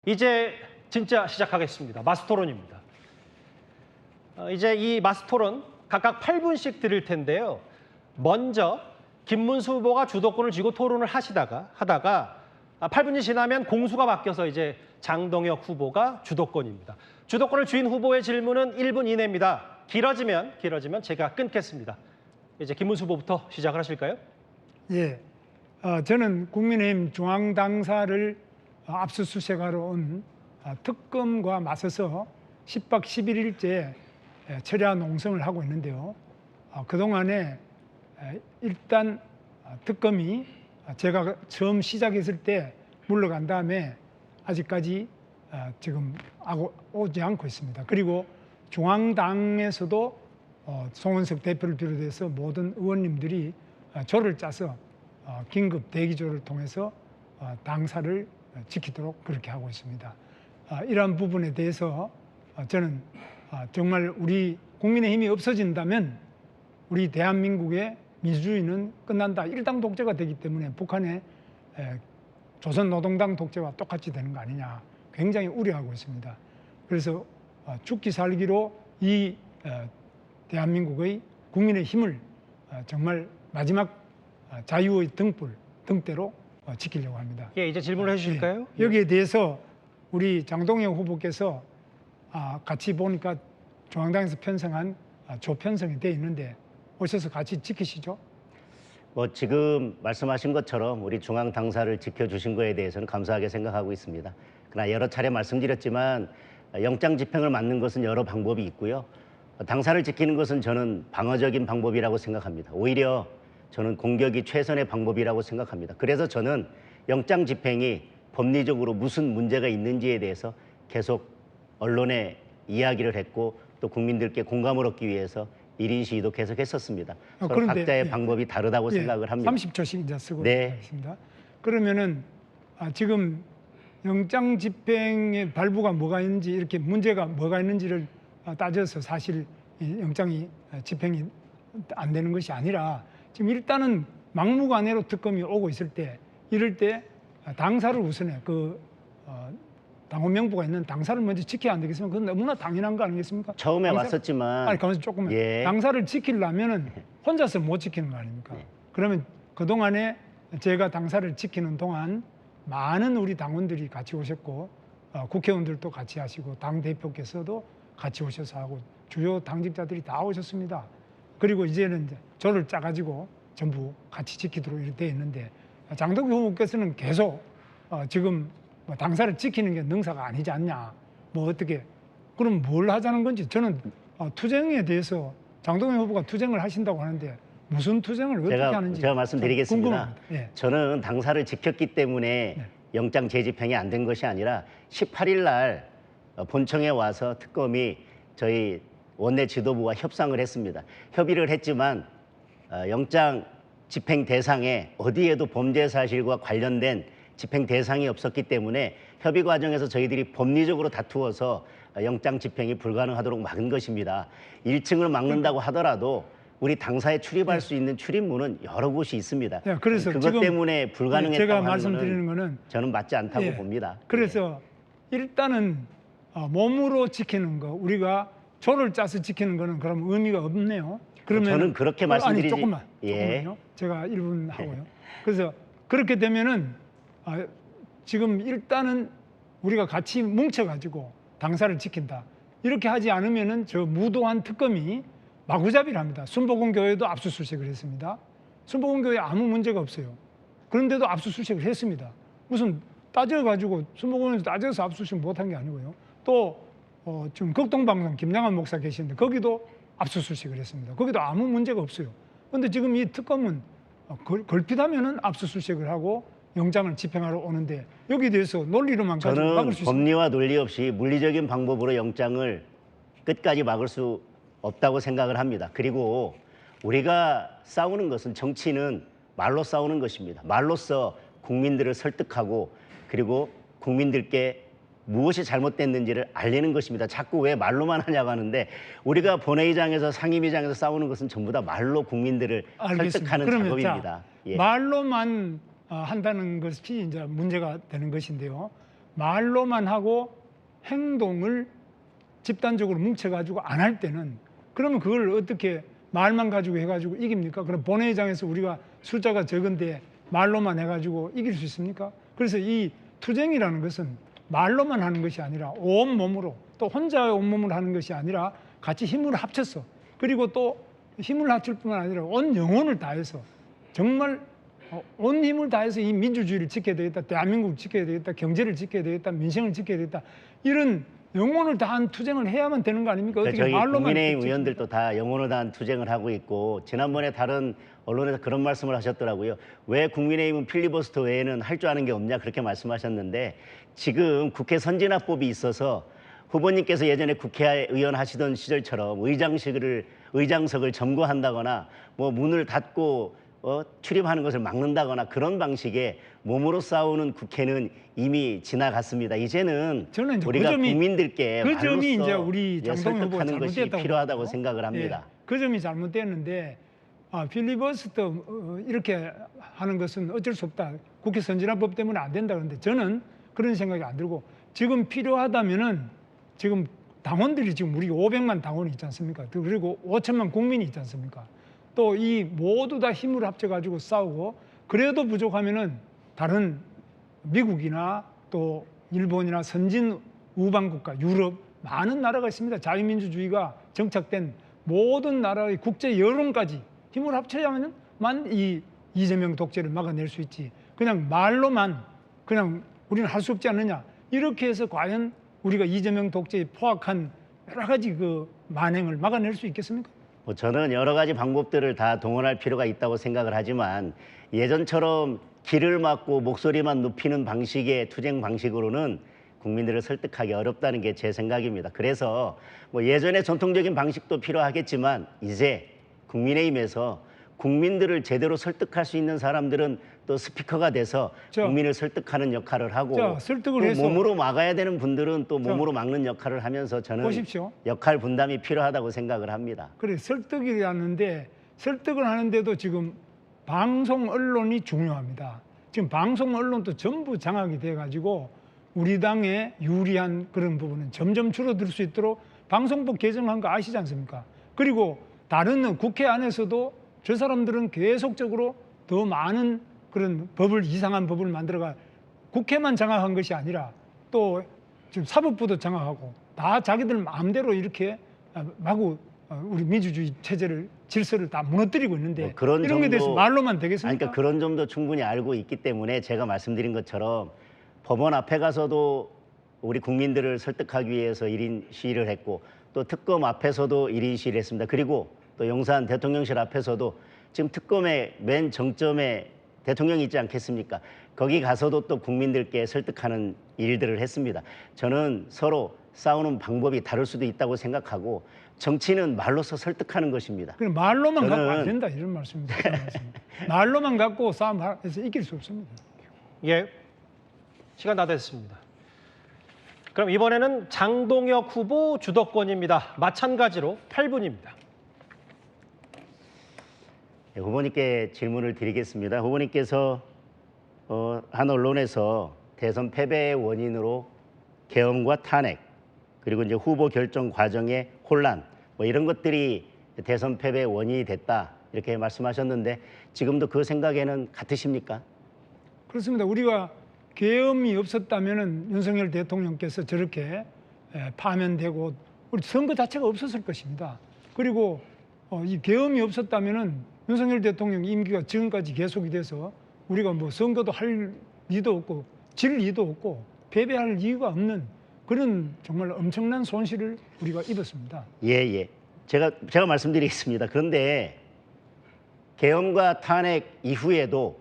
이제 진짜 시작하겠습니다. 마스토론입니다. 이제 이 마스토론 각각 8분씩 드릴 텐데요. 먼저 김문수 후보가 주도권을 쥐고 토론을 하다가 8분이 지나면 공수가 바뀌어서 이제 장동혁 후보가 주도권입니다. 주도권을 쥐인 후보의 질문은 1분 이내입니다. 길어지면 제가 끊겠습니다. 이제 김문수 후보부터 시작을 하실까요? 예, 저는 국민의힘 중앙당사를 압수수색하러 온 특검과 맞서서 10박 11일째 철야 농성을 하고 있는데요. 그동안에 일단 특검이 제가 처음 시작했을 때 물러간 다음에 아직까지 지금 오지 않고 있습니다. 그리고 중앙당에서도 송원석 대표를 비롯해서 모든 의원님들이 조를 짜서 긴급 대기조를 통해서 당사를 지키도록 그렇게 하고 있습니다. 이러한 부분에 대해서 저는 정말 우리 국민의힘이 없어진다면 우리 대한민국의 민주주의는 끝난다. 일당 독재가 되기 때문에 북한의 조선노동당 독재와 똑같이 되는 거 아니냐 굉장히 우려하고 있습니다. 그래서 죽기 살기로 이 대한민국의 국민의 힘을 정말 마지막 자유의 등대로 지키려고 합니다. 예, 이제 질문을 해주실까요? 여기에 대해서 우리 장동혁 후보께서 같이 보니까 중앙당에서 편성한 조편성이 되어 있는데 오셔서 같이 지키시죠. 지금 말씀하신 것처럼 우리 중앙 당사를 지켜주신 거에 대해서는 감사하게 생각하고 있습니다. 그러나 여러 차례 말씀드렸지만 영장 집행을 막는 것은 여러 방법이 있고요. 당사를 지키는 것은 저는 방어적인 방법이라고 생각합니다. 오히려 저는 공격이 최선의 방법이라고 생각합니다. 그래서 저는 영장 집행이 법리적으로 무슨 문제가 있는지에 대해서 계속 언론에 이야기를 했고 또 국민들께 공감을 얻기 위해서 1인 시위도 계속 했었습니다. 서로 각자의 방법이 다르다고 생각을 합니다. 30초씩 이제 쓰고 네. 있습니다. 그러면은 지금 영장 집행의 발부가 뭐가 있는지 이렇게 문제가 뭐가 있는지를 따져서 사실 영장이 집행이 안 되는 것이 아니라 지금 일단은 막무가내로 특검이 오고 있을 때 이럴 때 당사를 우선해 당원 명부가 있는 당사를 먼저 지켜야 안 되겠습니까? 그건 너무나 당연한 거 아니겠습니까? 처음에 왔었지만 가만있어 조금만. 예. 당사를 지키려면은 혼자서 못 지키는 거 아닙니까? 그러면 그동안에 제가 당사를 지키는 동안 많은 우리 당원들이 같이 오셨고 국회의원들도 같이 하시고 당대표께서도 같이 오셔서 하고 주요 당직자들이 다 오셨습니다. 그리고 이제는 조를 짜가지고 전부 같이 지키도록 이렇게 돼 있는데 장동혁 후보께서는 계속 지금 당사를 지키는 게 능사가 아니지 않냐. 어떻게 그럼 뭘 하자는 건지 저는 투쟁에 대해서 장동혁 후보가 투쟁을 하신다고 하는데 무슨 투쟁을 어떻게 하는지 제가 말씀드리겠습니다. 궁금합니다. 예. 저는 당사를 지켰기 때문에 영장 재집행이 안 된 것이 아니라 18일 날 본청에 와서 특검이 저희 원내 지도부와 협상을 했습니다. 협의를 했지만 영장 집행 대상에 어디에도 범죄 사실과 관련된 집행 대상이 없었기 때문에 협의 과정에서 저희들이 법리적으로 다투어서 영장 집행이 불가능하도록 막은 것입니다. 1층을 막는다고 하더라도 우리 당사에 출입할 수 있는 출입문은 여러 곳이 있습니다. 그래서 그것 지금 때문에 불가능했다고 제가 하는 말씀드리는 거는 저는 맞지 않다고 봅니다. 그래서 일단은 몸으로 지키는 거 우리가 조를 짜서 지키는 거는 그럼 의미가 없네요. 그러면 저는 그렇게 말씀드리지. 조금만요. 제가 1분 하고요. 그래서 그렇게 되면은 지금 일단은 우리가 같이 뭉쳐가지고 당사를 지킨다. 이렇게 하지 않으면은 저 무도한 특검이 마구잡이를 합니다. 순복음 교회도 압수수색을 했습니다. 순복음 교회 아무 문제가 없어요. 그런데도 압수수색을 했습니다. 무슨 따져가지고 순복음에서 따져서 압수수색 못한 게 아니고요. 또 지금 극동방송 김양한 목사 계시는데 거기도 압수수색을 했습니다. 거기도 아무 문제가 없어요. 그런데 지금 이 특검은 걸핏하면은 압수수색을 하고 영장을 집행하러 오는데 여기에 대해서 논리로만 가지고 막을 수 있습니다. 저는 법리와 논리 없이 물리적인 방법으로 영장을 끝까지 막을 수 없다고 생각을 합니다. 그리고 우리가 싸우는 것은 정치는 말로 싸우는 것입니다. 말로써 국민들을 설득하고 그리고 국민들께 무엇이 잘못됐는지를 알리는 것입니다. 자꾸 왜 말로만 하냐고 하는데 우리가 본회의장에서 상임위장에서 싸우는 것은 전부 다 말로 국민들을 설득하는 작업입니다. 말로만 한다는 것이 이제 문제가 되는 것인데요. 말로만 하고 행동을 집단적으로 뭉쳐가지고 안 할 때는 그러면 그걸 어떻게 말만 가지고 해가지고 이깁니까? 그럼 본회의장에서 우리가 숫자가 적은데 말로만 해가지고 이길 수 있습니까? 그래서 이 투쟁이라는 것은 말로만 하는 것이 아니라 온몸으로 또 혼자의 온몸으로 하는 것이 아니라 같이 힘을 합쳐서 그리고 또 힘을 합칠 뿐만 아니라 온 영혼을 다해서 정말 온 힘을 다해서 이 민주주의를 지켜야 되겠다, 대한민국을 지켜야 되겠다, 경제를 지켜야 되겠다, 민생을 지켜야 되겠다 이런 영혼을 다한 투쟁을 해야만 되는 거 아닙니까? 어떻게 저희 말로만 국민의힘 의원들도 다 영혼을 다한 투쟁을 하고 있고 지난번에 다른 언론에서 그런 말씀을 하셨더라고요. 왜 국민의힘은 필리버스터 외에는 할 줄 아는 게 없냐 그렇게 말씀하셨는데 지금 국회 선진화법이 있어서 후보님께서 예전에 국회의원 하시던 시절처럼 의장석을 점거한다거나 뭐 문을 닫고 출입하는 것을 막는다거나 그런 방식의 몸으로 싸우는 국회는 이미 지나갔습니다. 이제는 저는 이제 우리가 그 점이- 국민들께 그 점이 말로써 이제 우리 장동현 후보가 설득하는 것이 잘못됐다고 필요하다고 보거든요. 생각을 합니다. 예, 그 점이 잘못됐는데 필리버스터 이렇게 하는 것은 어쩔 수 없다. 국회 선진화법 때문에 안 된다 그러는데 저는 그런 생각이 안 들고 지금 필요하다면은 지금 당원들이 지금 우리 500만 당원이 있지 않습니까? 그리고 5천만 국민이 있지 않습니까? 또 이 모두 다 힘을 합쳐가지고 싸우고 그래도 부족하면은 다른 미국이나 또 일본이나 선진 우방국가, 유럽 많은 나라가 있습니다. 자유민주주의가 정착된 모든 나라의 국제 여론까지 힘을 합쳐야만 이 이재명 독재를 막아낼 수 있지. 그냥 말로만 그냥 우리는 할 수 없지 않느냐. 이렇게 해서 과연 우리가 이재명 독재에 포악한 여러 가지 그 만행을 막아낼 수 있겠습니까? 저는 여러 가지 방법들을 다 동원할 필요가 있다고 생각을 하지만 예전처럼 길을 막고 목소리만 높이는 방식의 투쟁 방식으로는 국민들을 설득하기 어렵다는 게 제 생각입니다. 그래서 뭐 예전의 전통적인 방식도 필요하겠지만 이제 국민의힘에서 국민들을 제대로 설득할 수 있는 사람들은 또 스피커가 돼서 국민을 설득하는 역할을 하고 설득을 또 해서 몸으로 막아야 되는 분들은 또 몸으로 막는 역할을 하면서 저는 보십시오. 역할 분담이 필요하다고 생각을 합니다. 그래 설득이라는데 설득을 하는데도 지금 방송 언론이 중요합니다. 지금 방송 언론도 전부 장악이 돼가지고 우리 당에 유리한 그런 부분은 점점 줄어들 수 있도록 방송법 개정한 거 아시지 않습니까? 그리고 다른 국회 안에서도 저 사람들은 계속적으로 더 많은 그런 이상한 법을 만들어가 국회만 장악한 것이 아니라 또 지금 사법부도 장악하고 다 자기들 마음대로 이렇게 마구 우리 민주주의 체제를 질서를 다 무너뜨리고 있는데 그런 이런 것에 대해서 말로만 되겠습니까? 그러니까 그런 점도 충분히 알고 있기 때문에 제가 말씀드린 것처럼 법원 앞에 가서도 우리 국민들을 설득하기 위해서 1인 시위를 했고 또 특검 앞에서도 1인 시위를 했습니다. 그리고 또 용산 대통령실 앞에서도 지금 특검의 맨 정점에 대통령이 있지 않겠습니까? 거기 가서도 또 국민들께 설득하는 일들을 했습니다. 저는 서로 싸우는 방법이 다를 수도 있다고 생각하고 정치는 말로서 설득하는 것입니다. 그럼 말로만 갖고 안 된다 이런 말씀입니다. 말로만 갖고 싸움해서 이길 수 없습니다. 예, 시간 다 됐습니다. 그럼 이번에는 장동혁 후보 주도권입니다. 마찬가지로 8분입니다. 네, 후보님께 질문을 드리겠습니다. 후보님께서 한 언론에서 대선 패배의 원인으로 계엄과 탄핵 그리고 이제 후보 결정 과정의 혼란 뭐 이런 것들이 대선 패배의 원인이 됐다 이렇게 말씀하셨는데 지금도 그 생각에는 같으십니까? 그렇습니다. 우리가 계엄이 없었다면은 윤석열 대통령께서 저렇게 파면되고 우리 선거 자체가 없었을 것입니다. 그리고 이 계엄이 없었다면은 윤석열 대통령 임기가 지금까지 계속이 돼서 우리가 뭐 선거도 할 리도 없고 질 리도 없고 패배할 이유가 없는 그런 정말 엄청난 손실을 우리가 입었습니다. 예. 제가 말씀드리겠습니다. 그런데 계엄과 탄핵 이후에도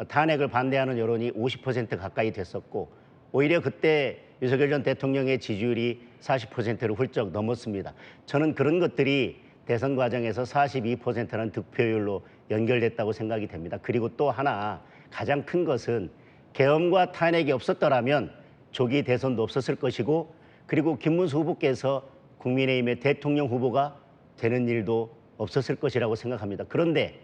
탄핵을 반대하는 여론이 50% 가까이 됐었고 오히려 그때 윤석열 전 대통령의 지지율이 40%를 훌쩍 넘었습니다. 저는 그런 것들이 대선 과정에서 42%라는 득표율로 연결됐다고 생각이 됩니다. 그리고 또 하나 가장 큰 것은 계엄과 탄핵이 없었더라면 조기 대선도 없었을 것이고 그리고 김문수 후보께서 국민의힘의 대통령 후보가 되는 일도 없었을 것이라고 생각합니다. 그런데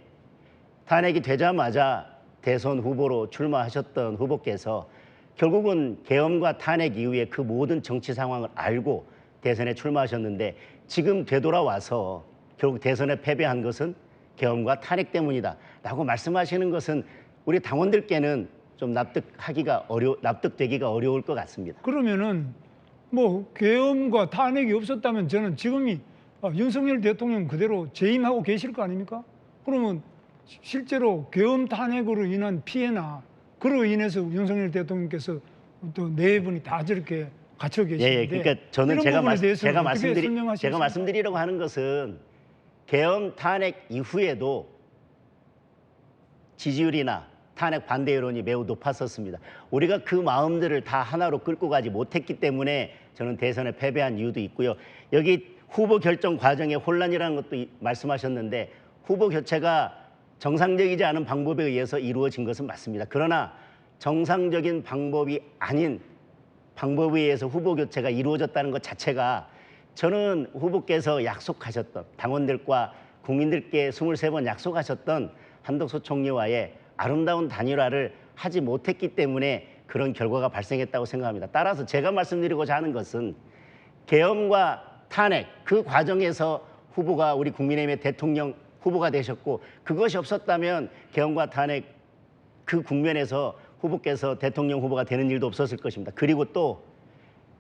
탄핵이 되자마자 대선 후보로 출마하셨던 후보께서 결국은 계엄과 탄핵 이후에 그 모든 정치 상황을 알고 대선에 출마하셨는데 지금 되돌아와서 결국 대선에 패배한 것은 계엄과 탄핵 때문이다라고 말씀하시는 것은 우리 당원들께는 좀 납득되기가 어려울 것 같습니다. 그러면은 뭐 계엄과 탄핵이 없었다면 저는 지금이 윤석열 대통령 그대로 재임하고 계실 거 아닙니까? 그러면 실제로 계엄 탄핵으로 인한 피해나 그로 인해서 윤석열 대통령께서 또 네 분이 다 저렇게 갇혀 계시는데 예, 그러니까 저는 이런 부분에 대해서는 어떻게 설명하시겠습니까? 제가 말씀드리려고 하는 것은 계엄 탄핵 이후에도 지지율이나 탄핵 반대 여론이 매우 높았었습니다. 우리가 그 마음들을 다 하나로 끌고 가지 못했기 때문에 저는 대선에 패배한 이유도 있고요. 여기 후보 결정 과정에 혼란이라는 것도 말씀하셨는데 후보 교체가 정상적이지 않은 방법에 의해서 이루어진 것은 맞습니다. 그러나 정상적인 방법이 아닌 방법에 의해서 후보 교체가 이루어졌다는 것 자체가 저는 후보께서 약속하셨던 당원들과 국민들께 23번 약속하셨던 한덕수 총리와의 아름다운 단일화를 하지 못했기 때문에 그런 결과가 발생했다고 생각합니다. 따라서 제가 말씀드리고자 하는 것은 계엄과 탄핵 그 과정에서 후보가 우리 국민의힘의 대통령 후보가 되셨고 그것이 없었다면 계엄과 탄핵 그 국면에서 후보께서 대통령 후보가 되는 일도 없었을 것입니다. 그리고 또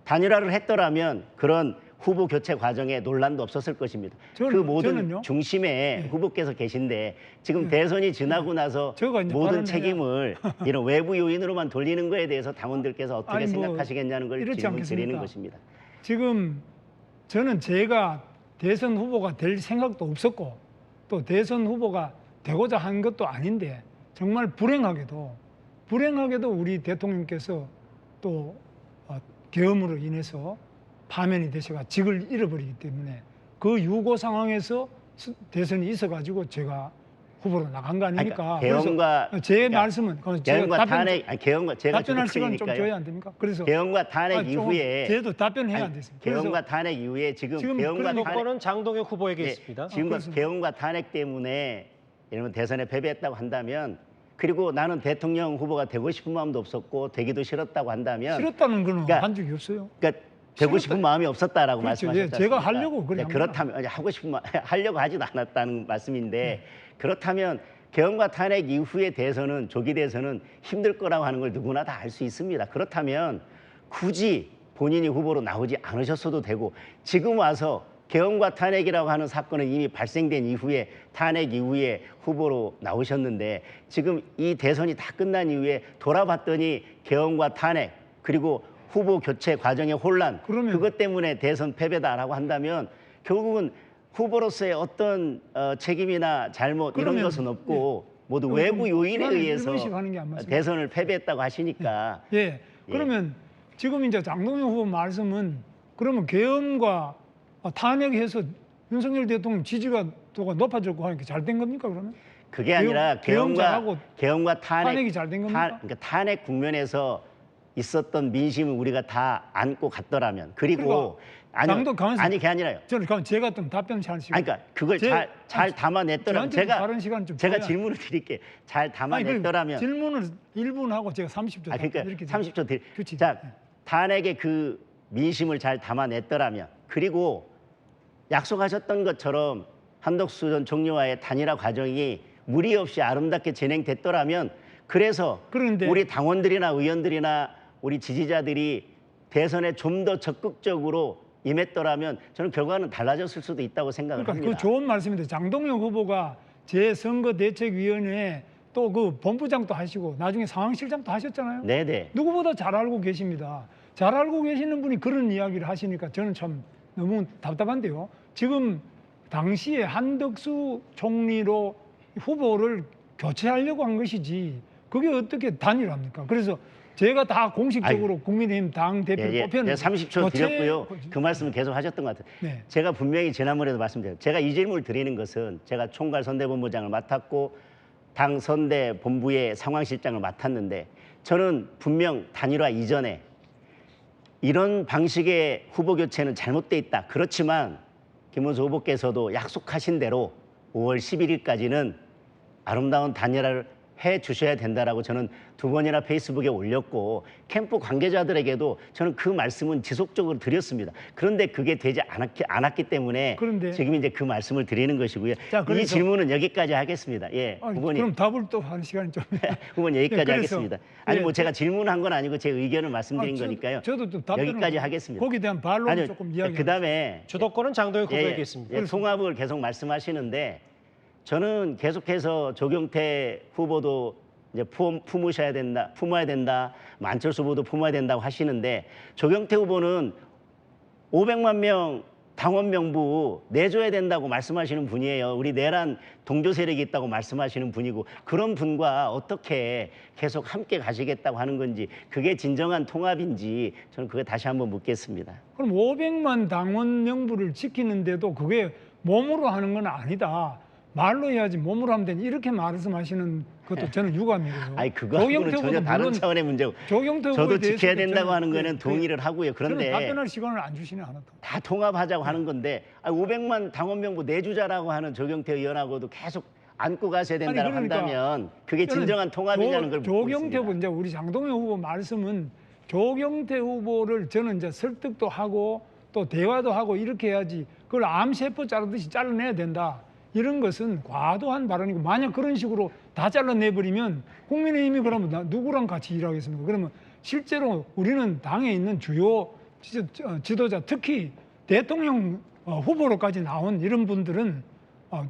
단일화를 했더라면 그런 후보 교체 과정에 논란도 없었을 것입니다. 그 모든 저는요? 중심에 후보께서 계신데 지금 대선이 지나고 나서 제가 이제 모든 발언해야- 책임을 이런 외부 요인으로만 돌리는 거에 대해서 당원들께서 어떻게 아니, 뭐 생각하시겠냐는 걸 이렇지 질문 드리는 않겠습니까? 것입니다. 지금 저는 제가 대선 후보가 될 생각도 없었고 또 대선 후보가 되고자 한 것도 아닌데 정말 불행하게도 우리 대통령께서 또 계엄으로 인해서 파면이 되셔가 직을 잃어버리기 때문에 그 유고 상황에서 대선이 있어가지고 제가 후보로 나간 거 아닙니까? 계엄과 그래서 제 말씀은 계엄과 탄핵 아니 계엄과 제가 답변할 시간 좀 주도권이니까요. 줘야 안 됩니까? 그래서 계엄과 탄핵 이후에 저도 답변해야 안 아니, 됐습니다. 계엄과 탄핵 이후에 지금 계엄과 탄핵 주도권은 장동혁 후보에게 예, 있습니다. 지금 그렇습니다. 계엄과 탄핵 때문에 이러면 대선에 패배했다고 한다면 그리고 나는 대통령 후보가 되고 싶은 마음도 없었고 되기도 싫었다고 한다면 싫었다는 거는 그러니까 한 적이 없어요. 그러니까 되고 싶은 마음이 없었다라고 그렇죠. 말씀하셨죠. 예, 제가 하려고 그래 한 그렇다면 하고 싶은 하려고 하지도 않았다는 말씀인데 그렇다면 계엄과 탄핵 이후의 대선은 조기 대선은 힘들 거라고 하는 걸 누구나 다 알 수 있습니다. 그렇다면 굳이 본인이 후보로 나오지 않으셨어도 되고 지금 와서 계엄과 탄핵이라고 하는 사건은 이미 발생된 이후에 탄핵 이후에 후보로 나오셨는데 지금 이 대선이 다 끝난 이후에 돌아봤더니 계엄과 탄핵 그리고 후보 교체 과정의 혼란 그것 때문에 대선 패배다라고 한다면 결국은 후보로서의 어떤 책임이나 잘못 이런 것은 없고 모두 외부 요인에 의해서 대선을 패배했다고 하시니까 예. 그러면 지금 이제 장동영 후보 말씀은 그러면 계엄과 탄핵해서 윤석열 대통령 지지가 높아졌고 하니까 잘 된 겁니까 그러면? 그게 아니라 계엄과 탄핵이 잘 된 겁니까? 그러니까 탄핵 국면에서 있었던 민심을 우리가 다 안고 갔더라면 그리고 아니 그게 아니라요. 저는 그럼 제가 좀 답변 잘 시간. 그러니까 그걸 잘 담아냈더라면 제가 질문을 드릴게요. 잘 담아냈더라면 질문을 1분 하고 제가 30초. 그러니까 이렇게 30초 드릴. 자, 탄핵의 그 민심을 잘 담아냈더라면 그리고 약속하셨던 것처럼 한덕수 전 총리와의 단일화 과정이 무리 없이 아름답게 진행됐더라면 그래서 우리 당원들이나 의원들이나 우리 지지자들이 대선에 좀 더 적극적으로 임했더라면 저는 결과는 달라졌을 수도 있다고 생각을 합니다. 그 좋은 말씀인데 장동영 후보가 제 선거대책위원회 또 그 본부장도 하시고 나중에 상황실장도 하셨잖아요. 네네. 누구보다 잘 알고 계십니다. 잘 알고 계시는 분이 그런 이야기를 하시니까 저는 참 너무 답답한데요. 지금 당시에 한덕수 총리로 후보를 교체하려고 한 것이지 그게 어떻게 단일화입니까? 그래서 제가 다 공식적으로 국민의힘 당 대표 뽑혔는데 30초 드렸고요. 그 말씀을 계속 하셨던 것 같아요. 네. 제가 분명히 지난번에도 말씀드렸어요. 제가 이 질문을 드리는 것은 제가 총괄 선대본부장을 맡았고 당 선대본부의 상황실장을 맡았는데 저는 분명 단일화 이전에 이런 방식의 후보 교체는 잘못돼 있다. 그렇지만 김문수 후보께서도 약속하신 대로 5월 11일까지는 아름다운 단일화를 해 주셔야 된다라고 저는 2번이나 페이스북에 올렸고 캠프 관계자들에게도 저는 그 말씀은 지속적으로 드렸습니다. 그런데 그게 되지 않았기 때문에 그런데- 지금 이제 그 말씀을 드리는 것이고요. 자, 이 그래서- 질문은 여기까지 하겠습니다. 예, 아니, 후보님. 그럼 답을 또 하는 시간이 좀. 후보님 여기까지 예, 그래서- 하겠습니다. 아니 예, 뭐 제가 질문한 건 아니고 제 의견을 말씀드린 저- 거니까요. 저도 좀 답변을 여기까지 하겠습니다. 거기에 대한 반론 아니요, 조금 이야기. 그다음에 주도권은 장도혁 후보에게 있습니다. 통합을 계속 말씀하시는데 저는 계속해서 조경태 후보도 이제 품어야 된다. 안철수 후보도 품어야 된다고 하시는데 조경태 후보는 500만 명 당원 명부 내줘야 된다고 말씀하시는 분이에요. 우리 내란 동조 세력이 있다고 말씀하시는 분이고 그런 분과 어떻게 계속 함께 가시겠다고 하는 건지 그게 진정한 통합인지 저는 그게 다시 한번 묻겠습니다. 그럼 500만 당원 명부를 지키는데도 그게 몸으로 하는 건 아니다. 말로 해야지 몸으로 하면 되니 이렇게 말씀하시는 것도 저는 유감이고요. 아니 그거하고는 전혀 다른 차원의 문제고 조경태 후보에 저도 대해서도 지켜야 된다고 저는 하는 거는 동의를 하고요. 저는 그런데 답변할 시간을 안 주시네 하나도. 다 통합하자고 하는 건데 500만 당원 명부 내주자라고 하는 조경태 의원하고도 계속 안고 가셔야 된다고 아니, 그러니까 한다면 그게 저는 진정한 통합이냐는 걸 묻고 조경태 있습니다. 후보 이제 우리 장동현 후보 말씀은 조경태 후보를 저는 이제 설득도 하고 또 대화도 하고 이렇게 해야지 그걸 암세포 자르듯이 잘라내야 된다. 이런 것은 과도한 발언이고 만약 그런 식으로 다 잘라내버리면 국민의힘이 그러면 누구랑 같이 일하겠습니까? 그러면 실제로 우리는 당에 있는 주요 지도자 특히 대통령 후보로까지 나온 이런 분들은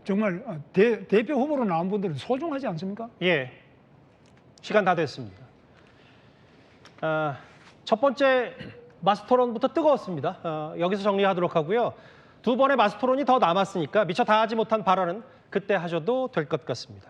정말 대표 후보로 나온 분들은 소중하지 않습니까? 예, 시간 다 됐습니다. 첫 번째 마스토론부터 뜨거웠습니다. 여기서 정리하도록 하고요. 두 번의 마스토론이 더 남았으니까 미처 다 하지 못한 발언은 그때 하셔도 될 것 같습니다.